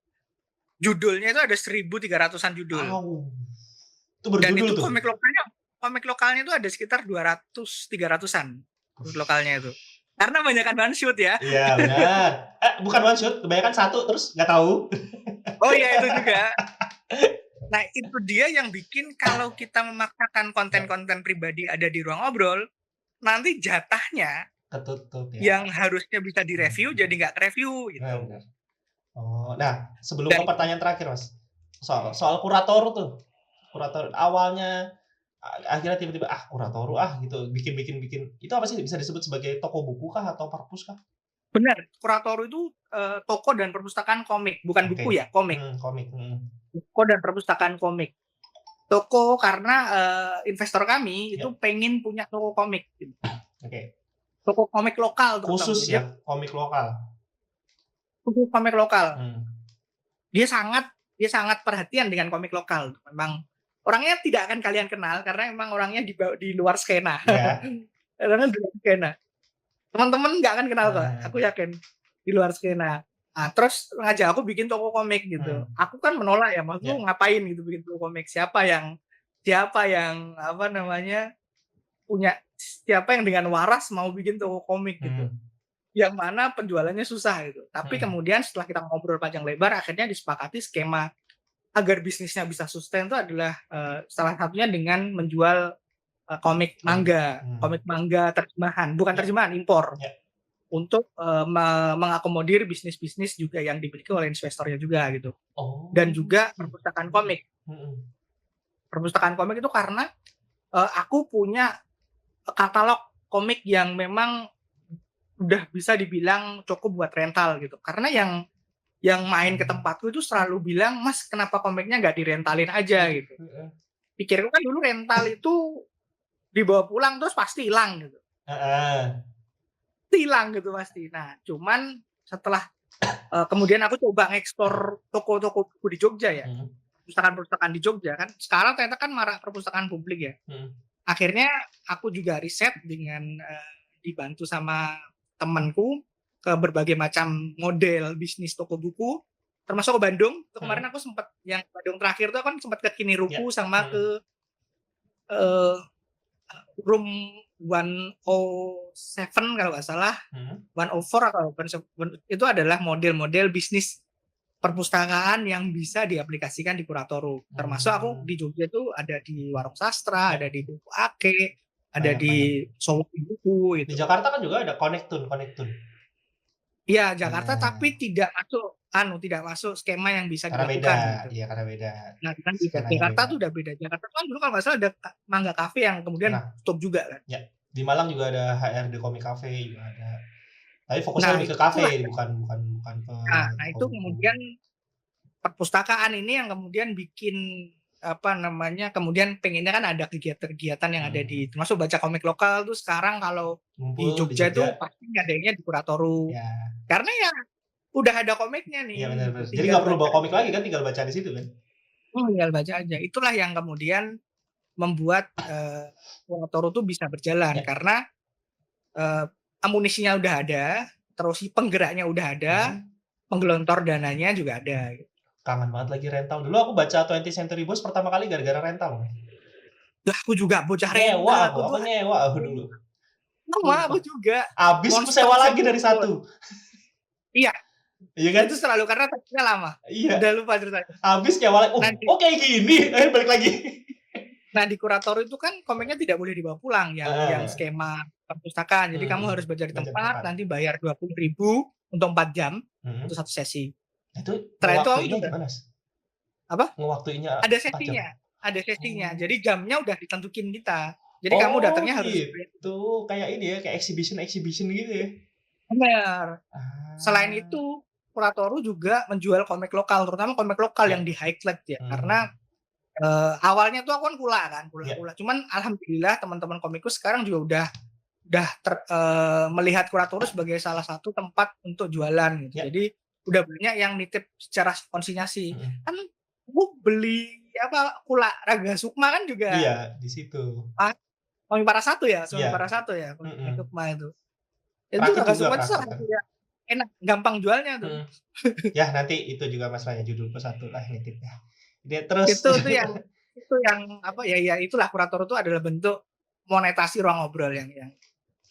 Judulnya itu ada 1.300-an judul. Wow. Itu Dan berjudul itu tuh. komik lokalnya itu ada sekitar 200-300-an komik lokalnya itu. Karena banyakan one shoot ya. Iya benar. Bukan one shot, kebanyakan satu terus nggak tahu. Oh iya itu juga. Nah itu dia yang bikin kalau kita memaksakan konten-konten pribadi ada di Ruang Ngobrol, nanti jatahnya Ketutup ya. yang harusnya bisa direview jadi nggak review gitu. Benar. Oh, nah sebelum ke pertanyaan terakhir Mas, soal kurator tuh, kurator awalnya akhirnya tiba-tiba kurator gitu bikin itu apa sih, bisa disebut sebagai toko buku kah atau perpus kah? Benar, kurator itu toko dan perpustakaan komik, bukan buku ya, komik. Komik. Toko dan perpustakaan komik. Toko karena investor kami itu pengen punya toko komik. Oke. Toko komik lokal khusus ya, komik lokal. Khusus komik lokal. Dia sangat perhatian dengan komik lokal. Memang orangnya tidak akan kalian kenal karena memang orangnya di luar skena. Ya. Orangnya di luar skena. Teman-teman nggak akan kenal kok, aku yakin di luar skena. Nah, terus ngajak aku bikin toko komik gitu. Aku kan menolak ya, maksudku ngapain gitu bikin toko komik? Siapa yang siapa yang dengan waras mau bikin toko komik gitu. Yang mana penjualannya susah gitu. Tapi kemudian setelah kita ngobrol panjang lebar, akhirnya disepakati skema agar bisnisnya bisa sustain itu adalah salah satunya dengan menjual komik manga terjemahan, bukan terjemahan, impor. Untuk mengakomodir bisnis-bisnis juga yang dimiliki oleh investornya juga gitu. Dan juga perpustakaan komik. Perpustakaan komik itu karena aku punya katalog komik yang memang udah bisa dibilang cukup buat rental gitu. Karena yang main ke tempatku itu selalu bilang, "Mas, kenapa komiknya nggak direntalin aja?" gitu. Pikirku kan dulu rental itu dibawa pulang terus pasti hilang gitu. Hilang gitu pasti. Nah, cuman setelah kemudian aku coba ngeksplor toko-toko buku di Jogja ya. Perpustakaan-perpustakaan di Jogja kan. Sekarang ternyata kan marak perpustakaan publik ya. Akhirnya aku juga riset dengan dibantu sama temanku ke berbagai macam model bisnis toko buku, termasuk ke Bandung. Kemarin aku sempat yang Bandung terakhir tuh kan sempat ke Kiniruku sama ke Room 107 kalau nggak salah, 104 atau 107 itu adalah model-model bisnis perpustakaan yang bisa diaplikasikan di Kuratoru. Termasuk aku di Jogja itu ada di Warung Sastra, ada di Buku Ake, ada di Solo Buku itu. Di Jakarta kan juga ada Konektun. Iya, Jakarta tapi tidak masuk skema yang bisa karena dilakukan. Beda. Gitu. Iya, karena beda. Nah, kan Jakarta tuh udah beda. Jakarta kan dulu kalau nggak salah ada Mangga Cafe yang kemudian stop juga kan. Ya, di Malang juga ada HRD Comic Cafe juga ada. Tapi fokusnya lebih ke kafe, bukan ke. Nah, itu kemudian perpustakaan ini yang kemudian bikin kemudian pengennya kan ada kegiatan-kegiatan yang ada di termasuk baca komik lokal tuh sekarang kalau di Jogja tuh pasti adanya di Kuratoru. Ya. Karena ya udah ada komiknya nih. Iya benar. Jadi nggak perlu bawa komik lagi kan, tinggal baca di situ kan. Tinggal baca aja. Itulah yang kemudian membuat Kuratoru tuh bisa berjalan karena amunisinya udah ada, terus penggeraknya udah ada, penggelontor dananya juga ada. Kangen banget lagi rental. Dulu aku baca 20th Century Boys pertama kali gara-gara rental. Lah, aku juga bocah rental. Aku nyewa dulu. Aku juga. Abis aku sewa lagi dari satu. Iya. Iya kan? Itu selalu karena teksnya lama. Iya. Udah lupa ceritanya. Abis nyewa lagi. Kayak gini. Balik lagi. Nah, di Kuratoru itu kan komiknya tidak boleh dibawa pulang yang skema perpustakaan. Jadi kamu harus baca di tempat, nanti bayar 20.000 untuk 4 jam untuk satu sesi. Itu ngewaktuinnya gimana? Apa? Ngewaktuinnya ada sesinya. Jadi jamnya udah ditentukin kita. Jadi kamu datangnya harus itu kayak ini ya, kayak exhibition gitu ya. Benar. Selain itu Kuratoru juga menjual komik lokal, terutama komik lokal Ya. yang di highlight ya. Hmm. Karena awalnya tuh aku kan Ya. pula. Cuman alhamdulillah teman-teman komiku sekarang juga udah melihat Kuratoru sebagai salah satu tempat untuk jualan gitu. Ya. Jadi udah banyak yang nitip secara konsinyasi. Hmm. Kan aku beli Kula Raga Sukma kan juga Iya, di situ. Komik Para Satu ya, Iya. Komik Hmm. Sukma itu. Itu Praktis Raga juga, Sukma itu salah praktis. satu yang enak, gampang jualnya tuh. Hmm. Ya nanti itu juga masalahnya judulku satu lah nitipnya. Dia terus. itu yang apa ya itulah Kuratoru itu adalah bentuk monetasi ruang ngobrol yang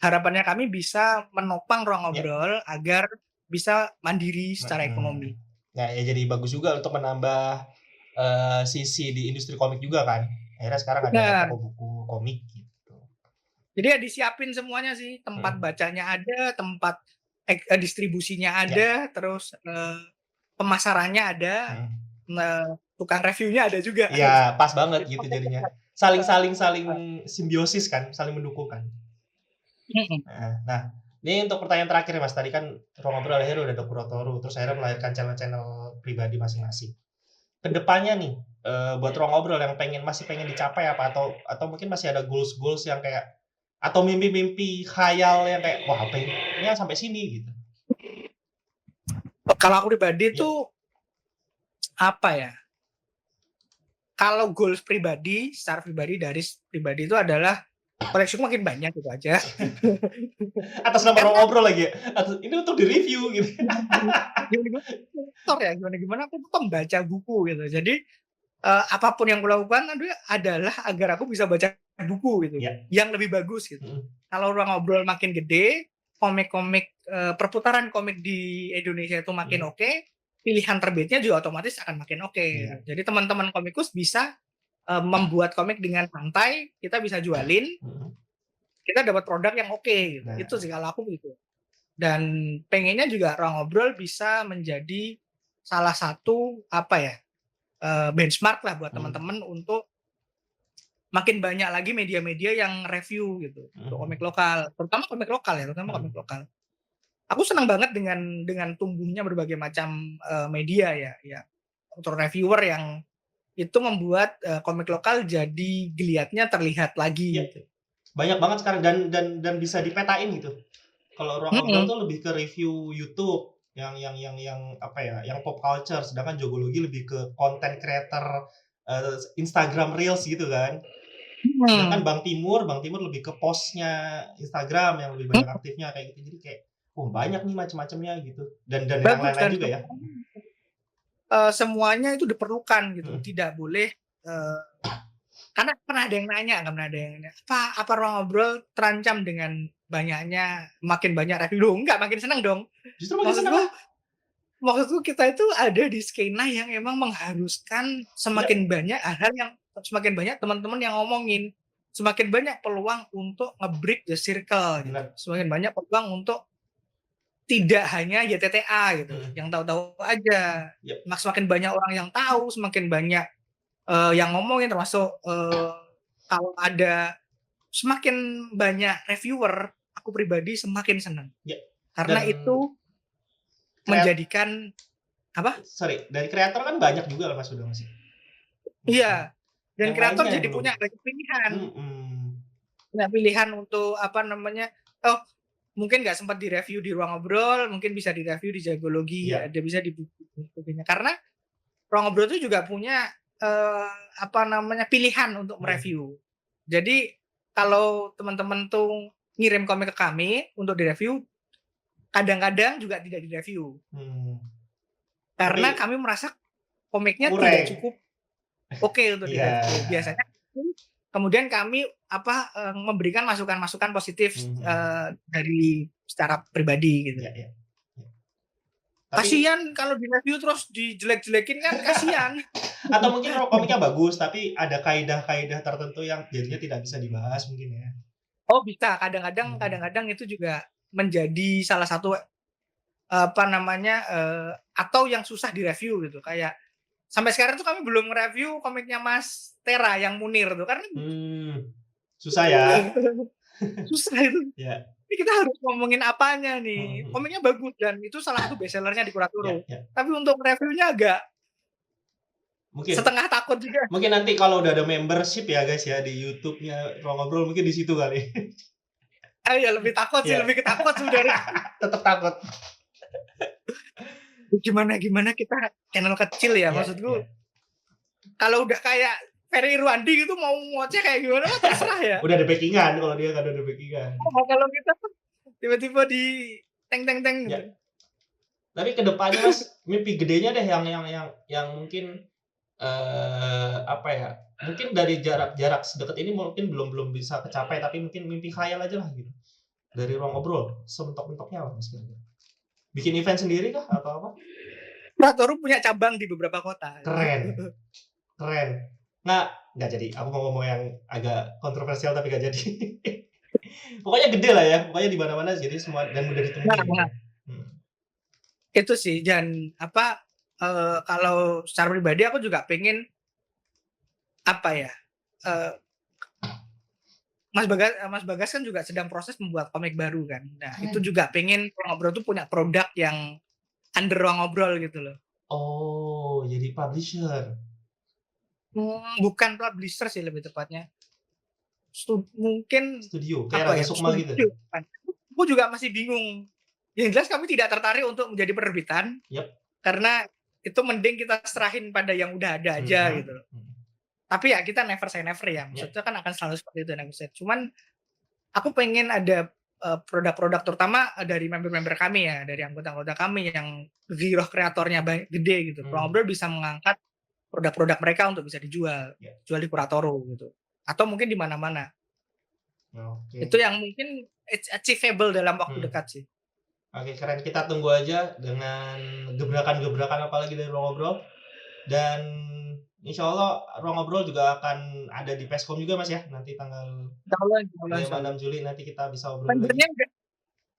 harapannya kami bisa menopang ruang ngobrol agar bisa mandiri secara ekonomi. Nah, ya jadi bagus juga untuk menambah sisi di industri komik juga kan. Akhirnya sekarang ada toko buku komik gitu. Jadi ya disiapin semuanya sih, tempat bacanya ada, tempat distribusinya ada, terus pemasarannya ada, tukang reviewnya ada juga. Iya, pas banget gitu jadinya. Saling simbiosis kan, saling mendukung kan. Nah, ini untuk pertanyaan terakhir Mas. Tadi kan ruang ngobrol akhirnya udah ada Kuratoru, terus akhirnya melahirkan channel-channel pribadi masing-masing. Kedepannya nih, buat ruang ngobrol yang masih pengen dicapai apa atau mungkin masih ada goals yang kayak atau mimpi-mimpi khayal yang kayak wah pengennya sampai sini gitu. Kalau aku pribadi tuh apa ya? Kalau goals pribadi, secara pribadi dari pribadi itu adalah koleksiku makin banyak gitu aja. Atas nama ruang ngobrol lagi ya? Ini untuk di-review gitu. Gimana aku tuh pembaca buku gitu. Jadi apapun yang kulakukan adalah agar aku bisa baca buku gitu. Yang lebih bagus gitu. Kalau ruang ngobrol makin gede, komik-komik perputaran komik di Indonesia itu makin oke, pilihan terbitnya juga otomatis akan makin oke. Jadi teman-teman komikus bisa membuat komik dengan santai, kita bisa jualin, kita dapat produk yang oke gitu. Itu sih kalau aku gitu. Dan pengennya juga ruang ngobrol bisa menjadi salah satu benchmark lah buat teman-teman untuk makin banyak lagi media-media yang review gitu untuk komik lokal, terutama komik lokal. Aku senang banget dengan tumbuhnya berbagai macam media ya untuk reviewer yang itu membuat komik lokal jadi geliatnya terlihat lagi. Gitu. Banyak banget sekarang dan bisa dipetain gitu. Kalau ruang ngobrol tuh lebih ke review YouTube yang pop culture, sedangkan Jogologi lebih ke content creator Instagram Reels gitu kan. Sedangkan Bang Timur lebih ke postnya Instagram yang lebih banyak aktifnya kayak gitu. Jadi kayak banyak nih macam-macamnya gitu. Dan yang lain-lain juga ya. Semuanya itu diperlukan gitu. Tidak boleh karena pernah ada yang nanya, apa ruang ngobrol terancam dengan makin banyak review? Enggak, makin senang dong. Justru makin senang. Maksudku kita itu ada di skena yang emang mengharuskan semakin banyak hal yang semakin banyak teman-teman yang ngomongin, semakin banyak peluang untuk nge-break the circle gitu. Semakin banyak peluang untuk tidak hanya YTTA gitu, yang tahu-tahu aja. Semakin banyak orang yang tahu, semakin banyak yang ngomongin, termasuk kalau ada semakin banyak reviewer, aku pribadi semakin senang. Karena itu menjadikan dari kreator kan banyak juga Mas udah masih. Iya. Dan kreator jadi punya pilihan. Punya pilihan untuk mungkin nggak sempat direview di ruang ngobrol, mungkin bisa direview di Jogologi, ada bisa di buku-bukunya. Karena ruang ngobrol itu juga punya pilihan untuk mereview. Jadi kalau teman-teman tuh ngirim komik ke kami untuk direview, kadang-kadang juga tidak direview. Karena kami merasa komiknya tidak cukup oke untuk direview. Biasanya kemudian kami memberikan masukan-masukan positif dari secara pribadi gitu. Kasian kalau direview terus dijelek-jelekin kan kasian. Atau mungkin komiknya bagus tapi ada kaidah-kaidah tertentu yang jadinya tidak bisa dibahas mungkin ya. Oh bisa, kadang-kadang itu juga menjadi salah satu atau yang susah direview gitu. Kayak sampai sekarang tuh kami belum nge-review komiknya Mas Tera yang Munir tuh karena susah ya. Susah itu. ini kita harus ngomongin apanya nih? Mhm. Komiknya bagus dan itu salah satu bestsellernya di Ya, Kuratoro. ya. Tapi untuk reviewnya agak Mungkin setengah takut juga. mungkin nanti kalau udah ada membership ya guys ya di YouTube-nya Ruang Ngobrol mungkin di situ kali. Ah ya lebih takut sih, Iya. lebih ketakut sebenarnya. Tetep takut. Gimana kita channel kecil ya, Iya, maksudku. iya. Kalau udah kayak Ferry Irwandi gitu mau ngoceh kayak gimana mah terserah ya. Udah ada backing-an kalau dia kan ada backing-an. Kalau kita tiba-tiba di teng gitu. Ya. Tapi kedepannya Mas, mimpi gedenya deh yang mungkin apa ya? Mungkin dari jarak sedekat ini mungkin belum bisa kecapai tapi mungkin mimpi khayal aja lah gitu. Dari Ruang Ngobrol, sementok-mentoknya apa Mas kira-kira? Bikin event sendiri kah atau apa? Kuratoro punya cabang di beberapa kota. Keren. Keren. Nggak jadi. Aku mau ngomong yang agak kontroversial tapi nggak jadi. Pokoknya gede lah ya. Pokoknya di mana-mana jadi semua dan mudah ditemui. Nah, Gitu. nah. Itu sih dan apa kalau secara pribadi aku juga pengen apa ya? Mas Bagas kan juga sedang proses membuat komik baru kan. Nah, itu juga pengen Ruang Ngobrol tuh punya produk yang under Ruang Ngobrol gitu loh. Oh, jadi publisher. Bukan publisher sih lebih tepatnya. Mungkin Studio, kayak apa Raga ya? Sukma gitu. Studio. Aku juga masih bingung. Yang jelas kami tidak tertarik untuk menjadi penerbitan. Yep. Karena itu mending kita serahin pada yang udah ada aja gitu loh. Tapi ya kita never say never ya. Maksudnya kan akan selalu seperti itu never say. Cuman aku pengen ada produk-produk terutama dari member-member kami ya, dari anggota-anggota kami yang giroh kreatornya gede gitu. Ruang Ngobrol bisa mengangkat produk-produk mereka untuk bisa dijual, jual di Kuratoro gitu. Atau mungkin di mana-mana. Okay. Itu yang mungkin achievable dalam waktu dekat sih. Oke, keren. Kita tunggu aja dengan gebrakan-gebrakan apalagi dari Ruang Ngobrol. Dan insya Allah Ruang Ngobrol juga akan ada di Peskom juga Mas ya. Nanti tanggal 5-6 Juli nanti kita bisa obrol lagi.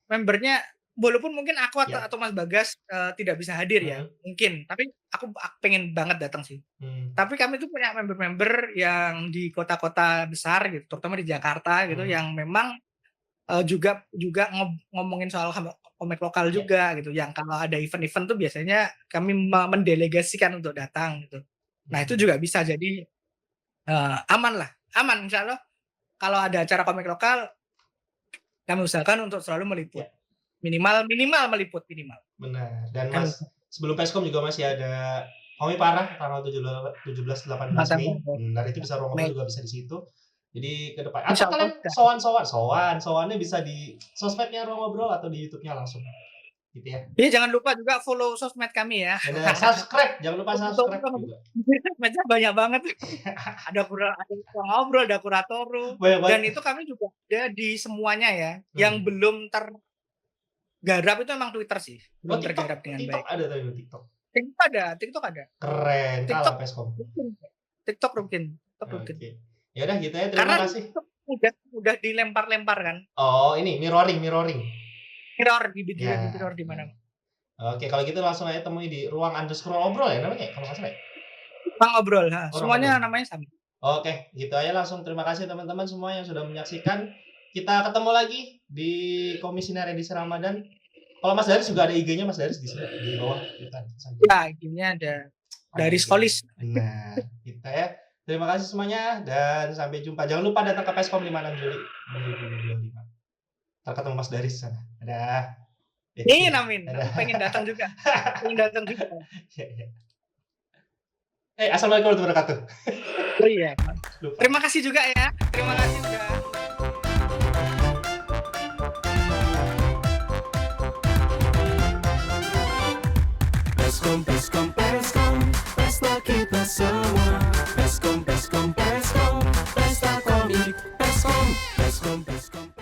Membernya walaupun mungkin aku atau Mas Bagas tidak bisa hadir ya. Mungkin. Tapi aku pengen banget datang sih. Tapi kami tuh punya member-member yang di kota-kota besar gitu. Terutama di Jakarta gitu. Yang memang juga ngomongin soal komik lokal juga gitu. Yang kalau ada event-event tuh biasanya kami mendelegasikan untuk datang gitu. Nah itu juga bisa jadi aman insya Allah. Kalau ada acara komik lokal kami usahakan untuk selalu meliput. Minimal meliput minimal. Benar. Dan Mas sebelum Peskom juga masih ada Komik Parah tanggal 17-18 Mei. Benar, itu bisa Ruang Ngobrol juga bisa di situ. Jadi ke depan. Atau kalian sowannya bisa di sosmednya Ruang Ngobrol atau di YouTube-nya langsung. Gitu ya. Iya, jangan lupa juga follow sosmed kami ya. Dan subscribe, jangan lupa subscribe juga. Sosmednya banyak banget. Ada Ruang Ngobrol, ada Kuratoro. Dan itu kami juga ada di semuanya ya. Yang belum tergarap itu emang Twitter sih. Belum tergarap dengan baik. TikTok ada tadi TikTok. TikTok ada. Keren, TikTok Peskom. TikTok rutin. Oke. Ya udah gitu ya, terima kasih. Karena udah dilempar-lempar kan. Oh, ini mirroring. Mirror di video mirror di mana. Oke, kalau gitu langsung aja temui di ruang_ngobrol ya namanya kalau nggak salah ya? Ruang Ngobrol, semuanya namanya sama. Oke, gitu aja langsung terima kasih teman-teman semua yang sudah menyaksikan. Kita ketemu lagi di Komisioner Edisi Ramadan. Kalau Mas Daris juga ada IG-nya Mas Daris di sini di bawah. Ya, IG-nya ada dari Skolis. Nah, kita ya. Terima kasih semuanya dan sampai jumpa. Jangan lupa datang ke Peskom 5-6 Juli 2025. Kita ketemu Mas Daris sana. Dadah. Amin. Pengen datang juga. Assalamualaikum warahmatullahi wabarakatuh. Oh iya. Terima kasih juga ya. Terima kasih udah. Peskom, pesta kita semua. Peskom, pesta komik. Peskom.